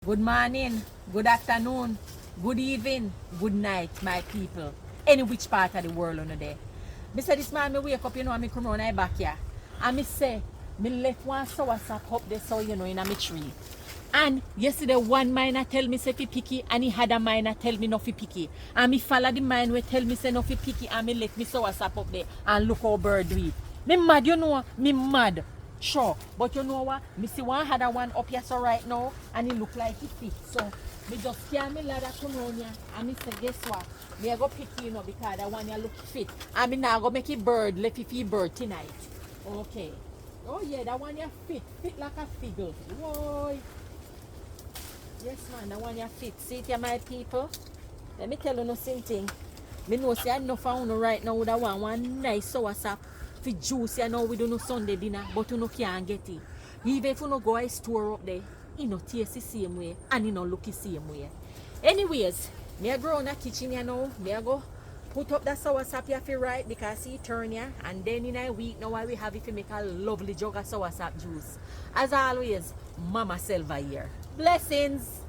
Good morning, good afternoon, good evening, good night, my people. Any which part of the world on there. Me say this man, me wake up, you know, and me come around my back here. And me say, me left one soursop up there, so you know, in a me tree. And yesterday one miner tell me say fi picky, and he had a miner tell me no fi picky. And me follow the mine we tell me say no fi picky, and me let me soursop up there and look how bird do it. Me mad, you know, me mad. Sure, but you know what? Me see one had a one up here so right now, and it look like it fit. So me just carry me ladder come round here, and me say guess what? Me I go pick you know because that one here look fit. And me now go make it bird, let it feel bird tonight. Okay. Oh yeah, that one here fit like a figure. Whoa. Yes man, that one here fit. See it here my people? Let me tell you no something. Me know say I know for you right now that one nice soursop. For juice, you know, we do no Sunday dinner, but you no can't get it. Even if you no go a store up there, it no taste the same way, and it no look the same way. Anyways, me I go in the kitchen, you know, me I go put up that soursop here for right, because see it turn here, and then in a week now we have it to make a lovely jug of soursop juice. As always, Mama Selva here. Blessings!